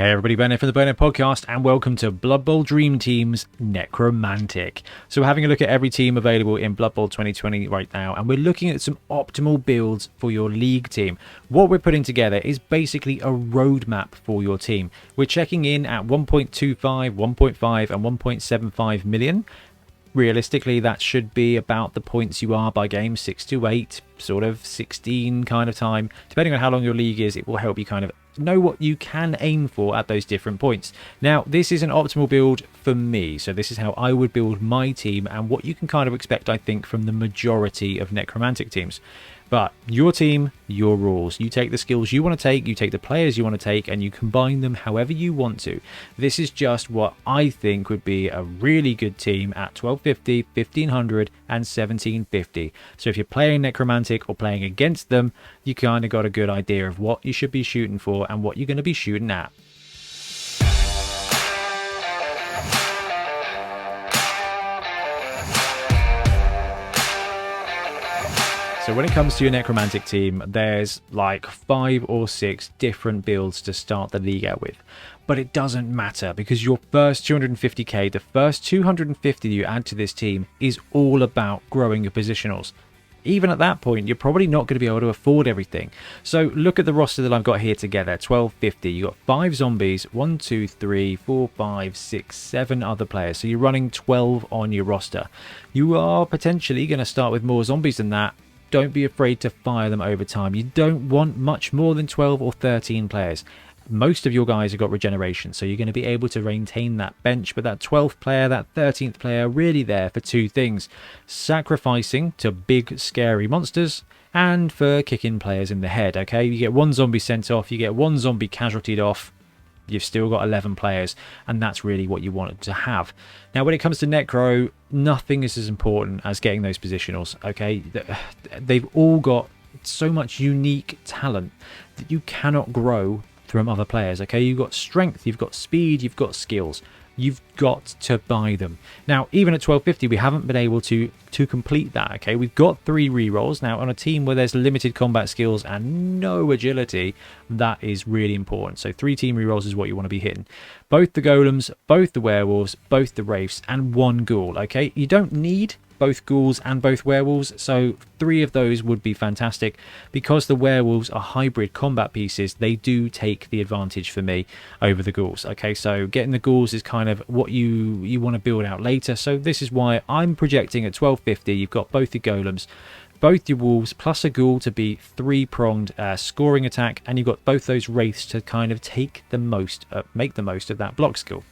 Hey everybody, Bonehead from the Bonehead podcast, and welcome to Blood Bowl Dream Team's Necromantic. So we're having a look at every team available in Blood Bowl 2020 right now, and we're looking at some optimal builds for your league team. What we're putting together is basically a roadmap for your team. We're checking in at 1.25, 1.5 and 1.75 million. Realistically, that should be about the points you are by game, 6 to 8, sort of 16 kind of time. Depending on how long your league is, it will help you kind of know what you can aim for at those different points. Now, this is an optimal build for me, so this is how I would build my team and what you can kind of expect, I think, from the majority of Necromantic teams. But your team, your rules. You take the skills you want to take, you take the players you want to take, and you combine them however you want to. This is just what I think would be a really good team at 1250, 1500 and 1750. So if you're playing Necromantic or playing against them, you kind of got a good idea of what you should be shooting for and what you're going to be shooting at. So when it comes to your Necromantic team, there's like 5 or 6 different builds to start the league out with. But it doesn't matter, because your first 250k, the first 250 you add to this team, is all about growing your positionals. Even at that point, you're probably not going to be able to afford everything. So look at the roster that I've got here together, 1250. You've got 5 zombies, 1, 2, 3, 4, 5, 6, 7 other players. So you're running 12 on your roster. You are potentially going to start with more zombies than that. Don't be afraid to fire them over time. You don't want much more than 12 or 13 players. Most of your guys have got regeneration, so you're going to be able to maintain that bench, but that 12th player, that 13th player, really there for 2 things. Sacrificing to big, scary monsters, and for kicking players in the head, okay? You get 1 zombie sent off, you get 1 zombie casualtied off, you've still got 11 players, and that's really what you wanted to have. Now, when it comes to Necro, nothing is as important as getting those positionals, okay? They've all got so much unique talent that you cannot grow from other players, okay? You've got strength, you've got speed, you've got skills. You've got to buy them. Now, even at 1250, we haven't been able to complete that, okay? We've got 3 rerolls. Now, on a team where there's limited combat skills and no agility, that is really important. So 3 team rerolls is what you want to be hitting. Both the golems, both the werewolves, both the wraiths, and 1 ghoul, okay? You don't need both ghouls and both werewolves, so 3 of those would be fantastic. Because the werewolves are hybrid combat pieces, they do take the advantage for me over the ghouls, okay? So getting the ghouls is kind of what you want to build out later, so this is why I'm projecting at 1250 you've got both your golems, both your wolves, plus a ghoul to be 3-pronged scoring attack, and you've got both those wraiths to kind of make the most of that block skill.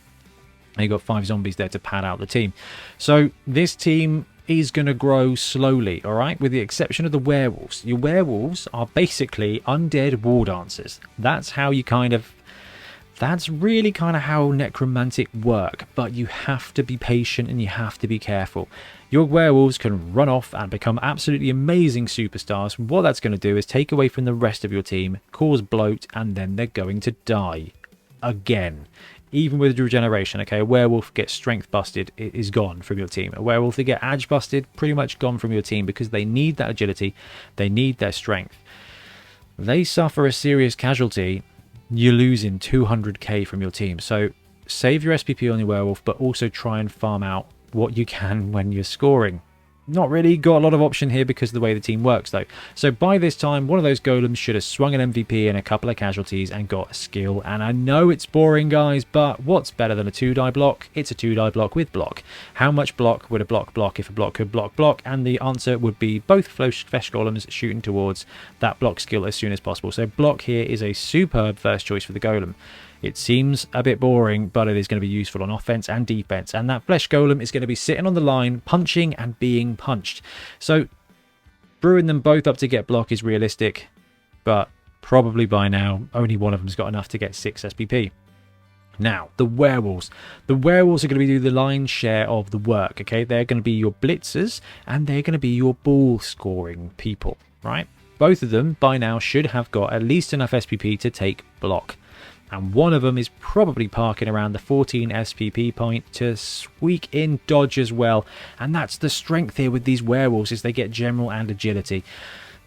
And you've got 5 zombies there to pad out the team. So this team is going to grow slowly, all right, with the exception of the werewolves. Your werewolves are basically undead war dancers. That's how you that's really kind of how Necromantic work, but you have to be patient and you have to be careful. Your werewolves can run off and become absolutely amazing superstars. What that's going to do is take away from the rest of your team, cause bloat, and then they're going to die again. Even with regeneration, okay, a werewolf gets strength busted, it is gone from your team. A werewolf that get edge busted, pretty much gone from your team, because they need that agility, they need their strength. They suffer a serious casualty, you're losing 200k from your team. So save your SPP on your werewolf, but also try and farm out what you can when you're scoring. Not really got a lot of option here because of the way the team works though. So by this time, one of those golems should have swung an MVP and a couple of casualties and got a skill. And I know it's boring, guys, but what's better than a 2-die block? It's a 2-die block with block. How much block would a block if a block could block? And the answer would be both flesh golems shooting towards that block skill as soon as possible. So block here is a superb first choice for the golem. It seems a bit boring, but it is going to be useful on offense and defense. And that flesh golem is going to be sitting on the line, punching and being punched. So brewing them both up to get block is realistic, but probably by now only one of them's got enough to get 6 SPP. Now, the werewolves. The werewolves are going to be doing the lion's share of the work, okay? They're going to be your blitzers, and they're going to be your ball scoring people, right? Both of them by now should have got at least enough SPP to take block. And one of them is probably parking around the 14 SPP point to squeak in dodge as well. And that's the strength here with these werewolves, is they get general and agility.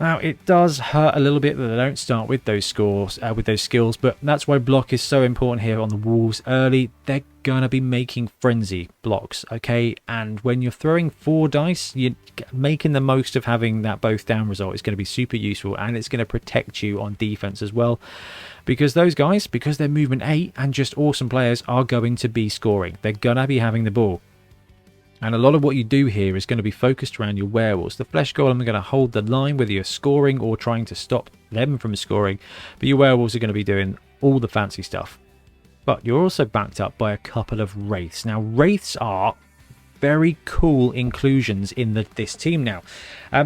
Now, it does hurt a little bit that they don't start with those scores, with those skills, but that's why block is so important here on the wolves early. They're gonna be making frenzy blocks, okay? And when you're throwing 4 dice, you're making the most of having that both down result. Is going to be super useful, and it's going to protect you on defense as well, because those guys, because they're movement 8 and just awesome players, are going to be scoring. They're gonna be having the ball. And a lot of what you do here is going to be focused around your werewolves. The flesh golem are going to hold the line, whether you're scoring or trying to stop them from scoring. But your werewolves are going to be doing all the fancy stuff. But you're also backed up by a couple of wraiths. Now, wraiths are very cool inclusions in this team now.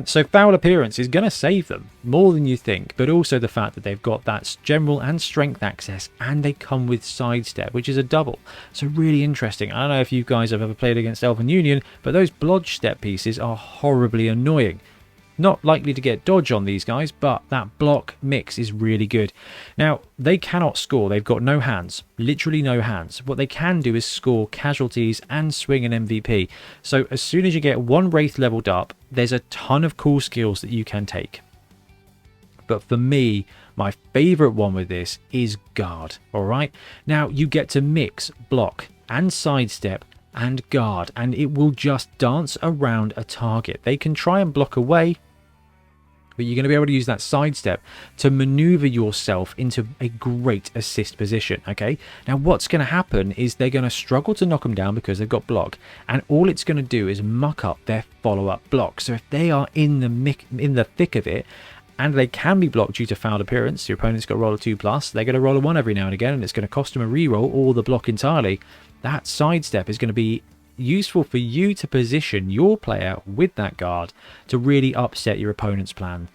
So foul appearance is going to save them more than you think, but also the fact that they've got that general and strength access, and they come with sidestep, which is a double. So really interesting. I don't know if you guys have ever played against Elven Union, but those blodge step pieces are horribly annoying. Not likely to get dodge on these guys, but that block mix is really good. Now, they cannot score. They've got no hands. Literally no hands. What they can do is score casualties and swing an MVP. So as soon as you get 1 Wraith leveled up, there's a ton of cool skills that you can take. But for me, my favourite one with this is Guard. Alright? Now, you get to mix block and sidestep and guard, and it will just dance around a target. They can try and block away, but you're going to be able to use that sidestep to maneuver yourself into a great assist position. Okay, now what's going to happen is they're going to struggle to knock them down because they've got block, and all it's going to do is muck up their follow-up block. So if they are in the thick of it, and they can be blocked due to foul appearance, your opponent's got to roll a 2+, they're going to roll a 1 every now and again, and it's going to cost them a reroll or the block entirely. That sidestep is going to be useful for you to position your player with that guard to really upset your opponent's plan.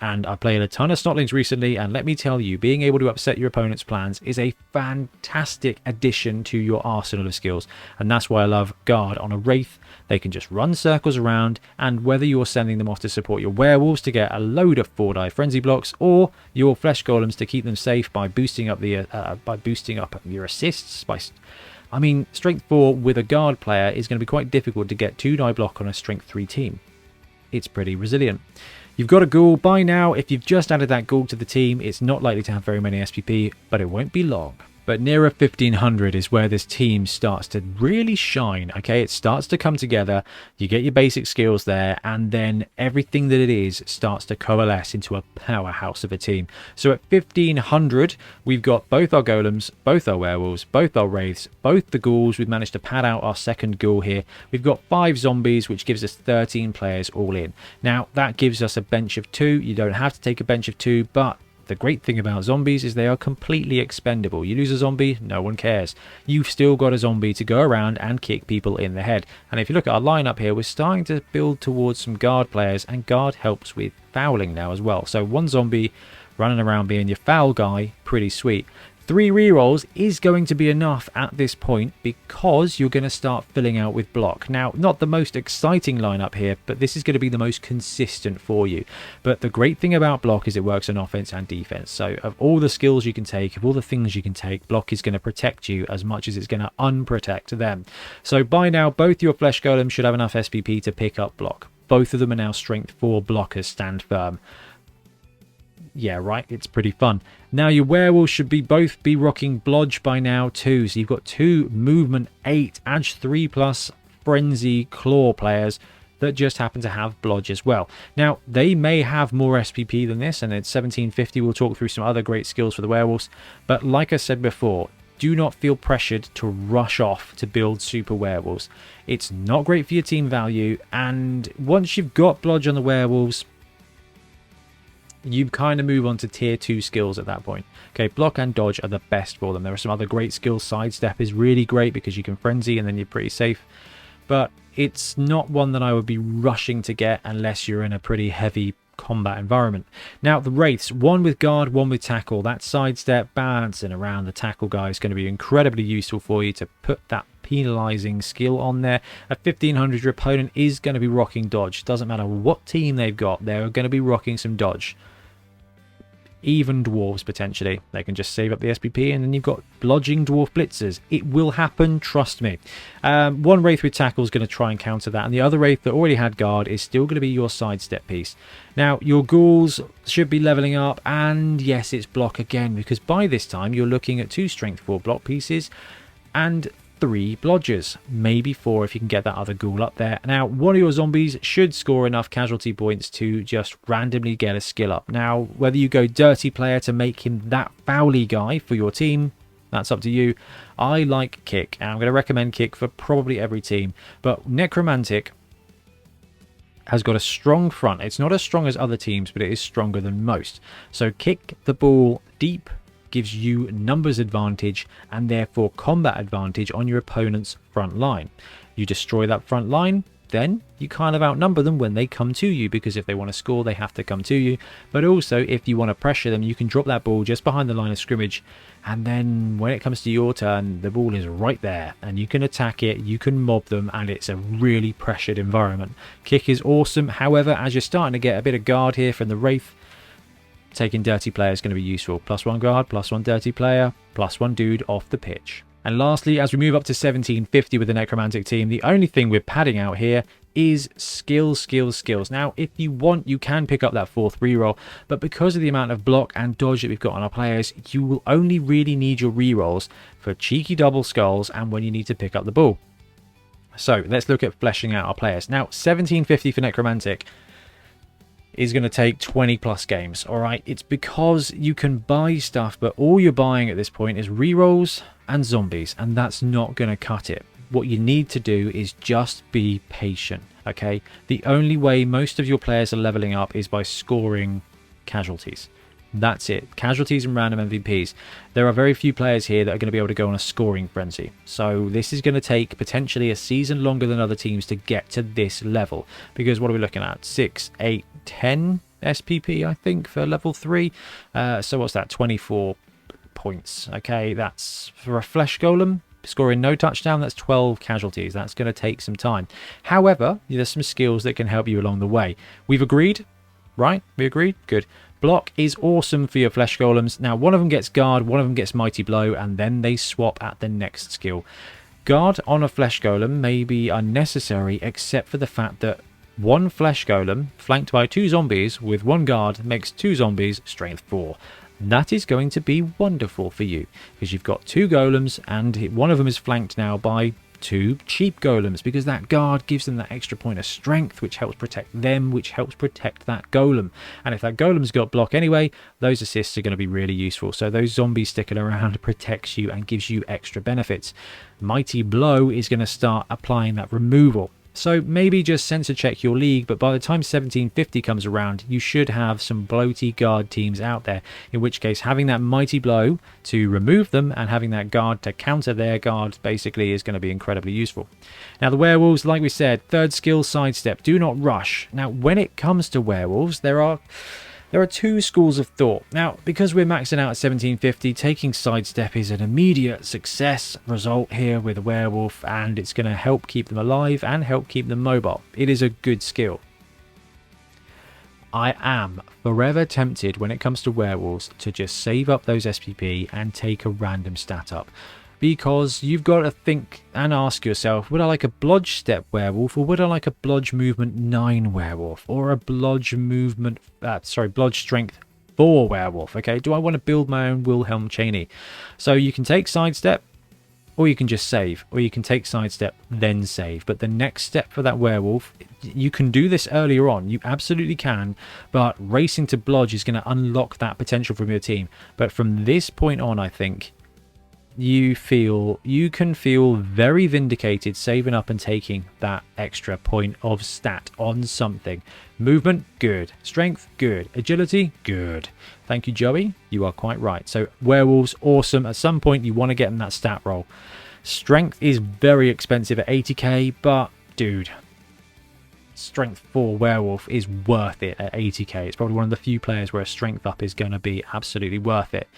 And I played a ton of Snotlings recently, and let me tell you, being able to upset your opponent's plans is a fantastic addition to your arsenal of skills. And that's why I love Guard on a Wraith. They can just run circles around, and whether you're sending them off to support your werewolves to get a load of 4-die frenzy blocks, or your flesh golems to keep them safe by boosting up your assists. I mean, strength 4 with a Guard player is going to be quite difficult to get 2-die block on a strength 3 team. It's pretty resilient. You've got a ghoul. By now, if you've just added that ghoul to the team, it's not likely to have very many SPP, but it won't be long. But nearer 1500 is where this team starts to really shine, okay? It starts to come together, you get your basic skills there, and then everything that it is starts to coalesce into a powerhouse of a team. So at 1500, we've got both our golems, both our werewolves, both our wraiths, both the ghouls. We've managed to pad out our second ghoul here. We've got 5 zombies, which gives us 13 players all in. Now, that gives us a bench of 2. You don't have to take a bench of 2, but the great thing about zombies is they are completely expendable. You lose a zombie, no one cares. You've still got a zombie to go around and kick people in the head. And if you look at our lineup here, we're starting to build towards some guard players, and guard helps with fouling now as well. So 1 zombie running around being your foul guy, pretty sweet. 3 rerolls is going to be enough at this point because you're going to start filling out with block. Now, not the most exciting lineup here, but this is going to be the most consistent for you. But the great thing about block is it works on offense and defense. So of all the skills you can take, of all the things you can take, block is going to protect you as much as it's going to unprotect them. So by now, both your flesh golems should have enough SPP to pick up block. Both of them are now strength 4 blockers, stand firm. Yeah, right, it's pretty fun. Now your werewolves should both be rocking blodge by now too. So you've got 2 movement 8 edge 3+ frenzy claw players that just happen to have blodge as well. Now they may have more SPP than this, and it's 1750. We'll talk through some other great skills for the werewolves, but like I said before, do not feel pressured to rush off to build super werewolves. It's not great for your team value, and once you've got blodge on the werewolves, you kind of move on to tier 2 skills at that point. Okay, block and dodge are the best for them. There are some other great skills. Sidestep is really great because you can frenzy and then you're pretty safe. But it's not one that I would be rushing to get unless you're in a pretty heavy combat environment. Now the wraiths, 1 with guard, 1 with tackle. That sidestep balancing around the tackle guy is going to be incredibly useful for you to put that penalizing skill on there. At 1500, your opponent is going to be rocking dodge. Doesn't matter what team they've got, they're going to be rocking some dodge. even dwarves potentially. They can just save up the SPP, and then you've got blodging dwarf blitzers. It will happen, trust me. One wraith with tackle is going to try and counter that, and the other wraith that already had guard is still going to be your sidestep piece. Now your ghouls should be leveling up, and yes, it's block again, because by this time you're looking at 2 strength 4 block pieces and 3 blodgers, maybe 4 if you can get that other ghoul up there. Now one of your zombies should score enough casualty points to just randomly get a skill up. Now whether you go dirty player to make him that fouly guy for your team, that's up to you. I like kick, and I'm going to recommend kick for probably every team, but Necromantic has got a strong front. It's not as strong as other teams, but it is stronger than most. So kick the ball deep gives you numbers advantage and therefore combat advantage on your opponent's front line. You destroy that front line, then you kind of outnumber them when they come to you, because if they want to score they have to come to you. But also if you want to pressure them, you can drop that ball just behind the line of scrimmage, and then when it comes to your turn the ball is right there and you can attack it, you can mob them, and it's a really pressured environment. Kick is awesome. However, as you're starting to get a bit of guard here from the wraith, taking dirty player is going to be useful. +1 guard, +1 dirty player, +1 dude off the pitch. And lastly, as we move up to 1750 with the Necromantic team, the only thing we're padding out here is skills. Now, if you want, you can pick up that 4th reroll, but because of the amount of block and dodge that we've got on our players, you will only really need your rerolls for cheeky double skulls and when you need to pick up the ball. So let's look at fleshing out our players. Now, 1750 for Necromantic is going to take 20+ games. All right, it's because you can buy stuff, but all you're buying at this point is rerolls and zombies, and that's not going to cut it. What you need to do is just be patient. Okay, the only way most of your players are leveling up is by scoring casualties. That's it. Casualties and random MVPs. There are very few players here that are going to be able to go on a scoring frenzy. So this is going to take potentially a season longer than other teams to get to this level. Because what are we looking at? 6, 8, 10 SPP, I think, for level 3. So what's that? 24 points. Okay, that's for a flesh golem. Scoring no touchdown, that's 12 casualties. That's going to take some time. However, there's some skills that can help you along the way. We've agreed, right? We agreed? Good. Block is awesome for your flesh golems. Now, one of them gets guard, one of them gets mighty blow, and then they swap at the next skill. Guard on a flesh golem may be unnecessary, except for the fact that one flesh golem flanked by 2 zombies with 1 guard makes 2 zombies strength 4. That is going to be wonderful for you, because you've got 2 golems and one of them is flanked now by 2 cheap golems, because that guard gives them that extra point of strength, which helps protect them, which helps protect that golem. And if that golem's got block anyway, those assists are going to be really useful. So those zombies sticking around protects you and gives you extra benefits. Mighty Blow is going to start applying that removal. So maybe just sensor check your league, but by the time 1750 comes around, you should have some bloaty guard teams out there, in which case having that mighty blow to remove them and having that guard to counter their guard basically is going to be incredibly useful. Now the werewolves, like we said, 3rd skill, sidestep, do not rush. Now when it comes to werewolves, there are 2 schools of thought. Now, because we're maxing out at 1750, taking sidestep is an immediate success result here with a werewolf, and it's going to help keep them alive and help keep them mobile. It is a good skill. I am forever tempted when it comes to werewolves to just save up those SPP and take a random stat up. Because you've got to think and ask yourself, would I like a blodge step werewolf, or would I like a blodge movement 9 werewolf, or a blodge movement, blodge strength 4 werewolf? Okay, do I want to build my own Wilhelm Chaney? So you can take sidestep, or you can just save, or you can take sidestep then save. But the next step for that werewolf, you can do this earlier on, you absolutely can, but racing to blodge is going to unlock that potential from your team. But from this point on, I think you can feel very vindicated saving up and taking that extra point of stat on something. Movement, good. Strength, good. Agility, good. Thank you, Joey. You are quite right. So werewolves, awesome. At some point you want to get in that stat roll. Strength is very expensive at 80k, but dude, strength 4 werewolf is worth it at 80k. It's probably one of the few players where a strength up is going to be absolutely worth it.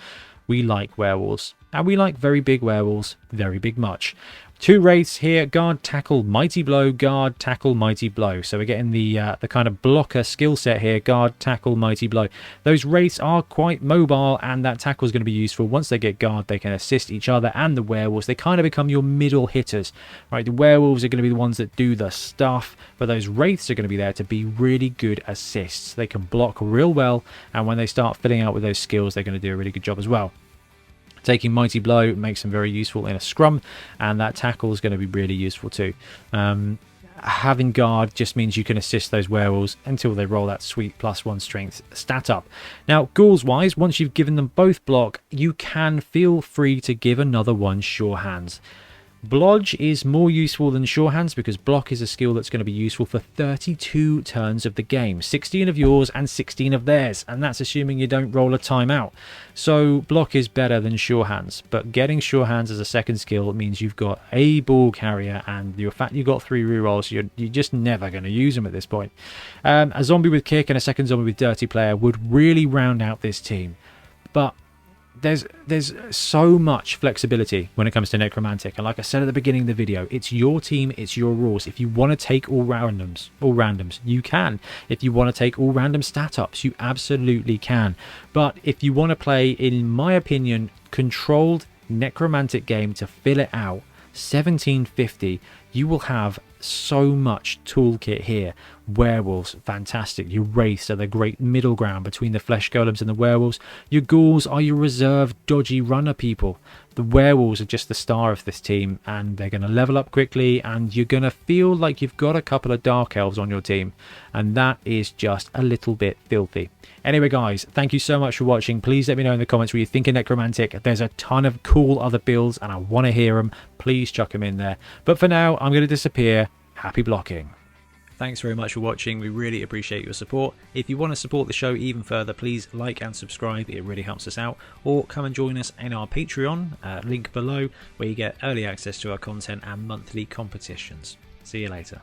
We like werewolves, and we like very big werewolves very big much. 2 wraiths here: guard, tackle, mighty blow, guard, tackle, mighty blow. So we're getting the kind of blocker skill set here: guard, tackle, mighty blow. Those wraiths are quite mobile, and that tackle is going to be useful. Once they get guard, they can assist each other and the werewolves. They kind of become your middle hitters, right? The werewolves are going to be the ones that do the stuff, but those wraiths are going to be there to be really good assists. They can block real well, and when they start filling out with those skills, they're going to do a really good job as well. Taking mighty blow makes them very useful in a scrum, and that tackle is going to be really useful too. Having guard just means you can assist those werewolves until they roll that sweet +1 strength stat up. Now, ghouls wise, once you've given them both block, you can feel free to give another one sure hands. Blodge is more useful than sure hands because block is a skill that's going to be useful for 32 turns of the game, 16 of yours and 16 of theirs, and that's assuming you don't roll a timeout. So block is better than sure hands, but getting sure hands as a second skill means you've got a ball carrier, and the fact you've got 3 rerolls, you're just never going to use them at this point. A zombie with kick and a second zombie with dirty player would really round out this team, but there's so much flexibility when it comes to Necromantic, and like I said at the beginning of the video, it's your team, it's your rules. If you want to take all randoms, you can. If you want to take all random stat ups, you absolutely can. But if you want to play, in my opinion, controlled Necromantic game to fill it out, 1750, you will have so much toolkit here. Werewolves, fantastic. Your wraiths are the great middle ground between the flesh golems and the werewolves. Your ghouls are your reserve dodgy runner people. The werewolves are just the star of this team, and they're going to level up quickly, and you're going to feel like you've got a couple of dark elves on your team, and that is just a little bit filthy. Anyway guys, thank you so much for watching. Please let me know in the comments what you think of Necromantic. There's a ton of cool other builds and I want to hear them. Please chuck them in there. But for now, I'm going to disappear. Happy blocking. Thanks very much for watching. We really appreciate your support. If you want to support the show even further, please like and subscribe. It really helps us out. Or come and join us in our Patreon, link below, where you get early access to our content and monthly competitions. See you later.